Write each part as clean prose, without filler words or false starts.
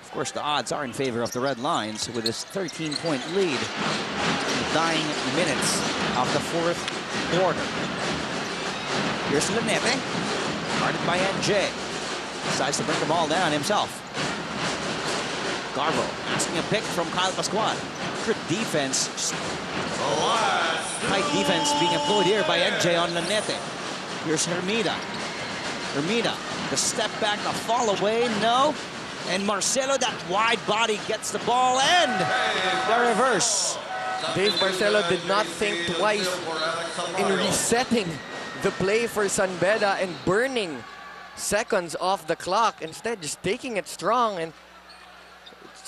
Of course, the odds are in favor of the Red Lions with this 13-point lead in the dying minutes of the fourth quarter. Here's LANETE, guarded by Anjo. Decides to bring the ball down himself. Garvo asking a pick from PASCUAL. Good defense. Tight defense being employed here by Anjo on LANETE. Here's HERMIDA. HERMIDA, the step back, the fall away, no. And Marcelo, that wide body, gets the ball and the reverse. Dave Marcelo did not think twice in resetting the play for Beda and burning seconds off the clock. Instead, just taking it strong. And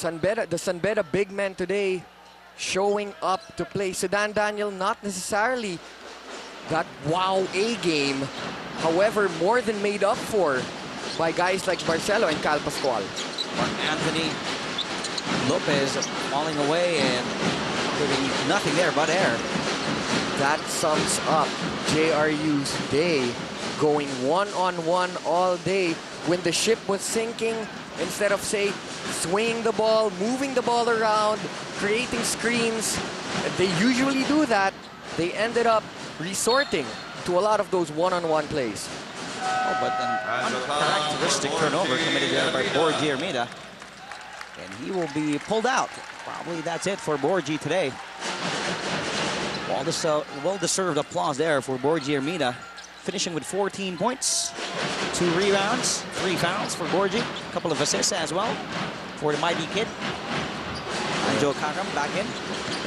the Beda big man today showing up to play. Sudan Daniel, not necessarily that wow A game. However, more than made up for by guys like Marcelo and PASCUAL. Anthony Lopez falling away and giving nothing there but air. That sums up JRU's day, going one-on-one all day. When the ship was sinking, instead of, say, swinging the ball, moving the ball around, creating screens, they usually do that. They ended up resorting to a lot of those one-on-one plays. Oh, but an uncharacteristic turnover committed there by Borgie HERMIDA. And he will be pulled out. Probably that's it for Borgie today. Well-deserved applause there for Borgie HERMIDA. Finishing with 14 points, 2 rebounds, 3 fouls for Borgie. A couple of assists as well for the mighty kid. Anjo back in.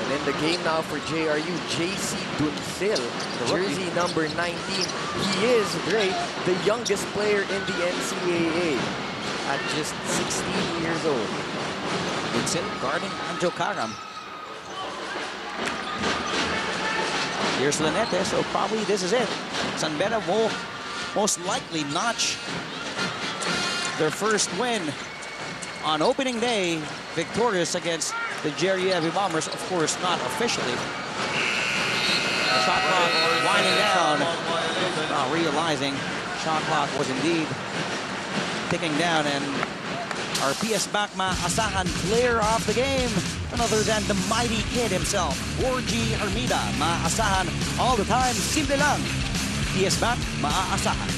And in the game now for JRU, JC Duncil, jersey number 19. He is great, the youngest player in the NCAA at just 16 years old. Duncil guarding Anjo. Here's LANETE, so probably this is it. Beda will most likely notch their first win on opening day, victorious against the JRU Heavy Bombers. Of course, not officially. The shot clock winding down, not realizing shot clock was indeed ticking down, and our PS back maasahan player of the game, none other than the mighty kid himself, Borgie HERMIDA. Maasahan all the time, simple lang. PS back maasahan.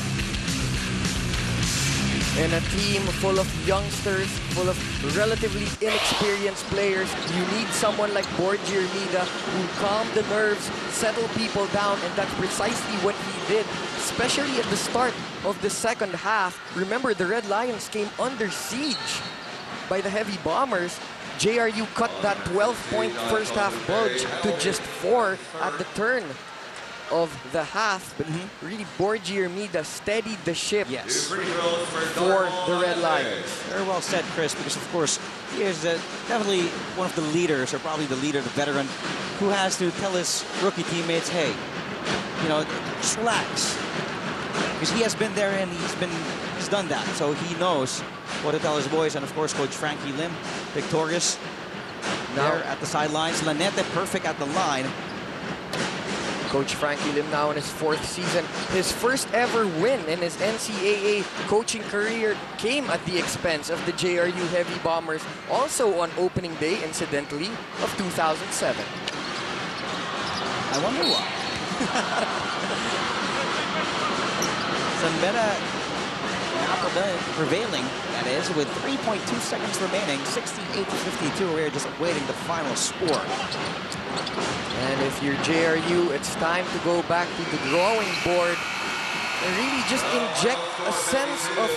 In a team full of youngsters, full of relatively inexperienced players, you need someone like Borgie HERMIDA who calm the nerves, settle people down, and that's precisely what he did, especially at the start of the second half. Remember, the Red Lions came under siege by the Heavy Bombers. JRU cut that 12-point first half bulge to just 4 at the turn of the half, but really Borgie HERMIDA steadied the ship for the Red Lions. Very well said, Chris, because of course he is definitely one of the leaders, or probably the leader, the veteran, who has to tell his rookie teammates, hey, you know, just relax. Because he has been there and he's done that, so he knows what to tell his boys. And of course, Coach Frankie Lim, victorious there at the sidelines. LANETE perfect at the line. Coach Frankie Lim now in his 4th season. His first ever win in his NCAA coaching career came at the expense of the JRU Heavy Bombers, also on opening day, incidentally, of 2007. I wonder why. Beda prevailing, that is, with 3.2 seconds remaining, 68-52. We're just awaiting the final score. And if you're JRU, it's time to go back to the drawing board and really just inject a sense of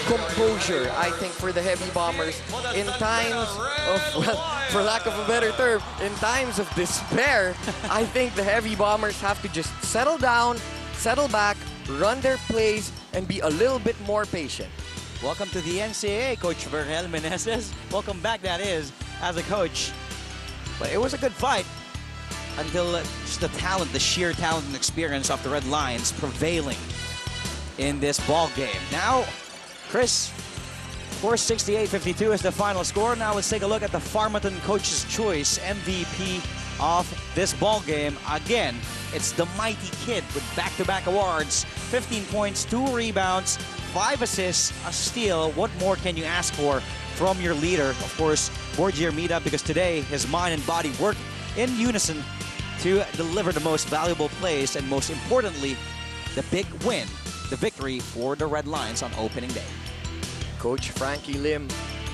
composure, I think, for the Heavy Bombers in times of, well, for lack of a better term, in times of despair. I think the Heavy Bombers have to just settle down, settle back, run their plays, and be a little bit more patient. Welcome to the NCAA, Coach Vergel Meneses. Welcome back, that is, as a coach. But it was a good fight until just the talent, the sheer talent and experience of the Red Lions prevailing in this ball game. Now, Chris, of course, 68-52 is the final score. Now let's take a look at the Farmington Coach's Choice MVP of this ball game. Again, it's the mighty kid with back-to-back awards, 15 points, 2 rebounds, 5 assists, a steal. What more can you ask for from your leader? Of course, Borgie HERMIDA, because today his mind and body work in unison to deliver the most valuable plays and most importantly, the big win, the victory for the Red Lions on opening day. Coach Frankie Lim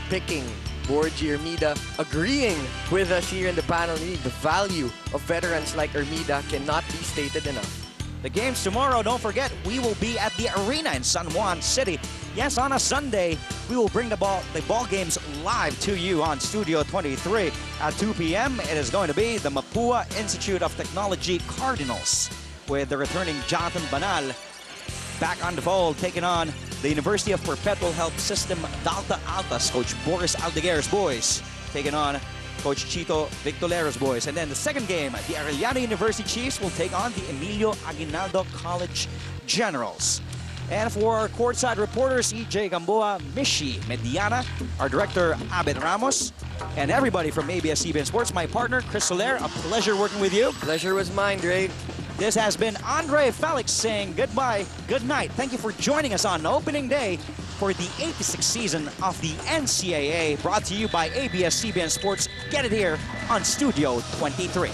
picking Borgie HERMIDA, agreeing with us here in the panel. The value of veterans like HERMIDA cannot be stated enough. The games tomorrow, don't forget, we will be at the arena in San Juan City. Yes, on a Sunday, we will bring the ball games live to you on Studio 23 at 2 p.m. It is going to be the Mapua Institute of Technology Cardinals with the returning Jonathan Banal back on the fold, taking on the University of Perpetual Health System Dalta Altas coach Boris Aldeguer's boys, taking on Coach Chito Victolero's boys. And then the second game, the Arellano University Chiefs will take on the Emilio Aguinaldo College Generals. And for our courtside reporters, EJ Gamboa, Mishi Mediana, our director, Abed Ramos, and everybody from ABS-CBN Sports, my partner, Chris Soler, a pleasure working with you. Pleasure was mine, Dre. This has been Andre Felix saying goodbye, good night. Thank you for joining us on opening day for the 86th season of the NCAA, brought to you by ABS-CBN Sports. Get it here on Studio 23.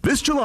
This July,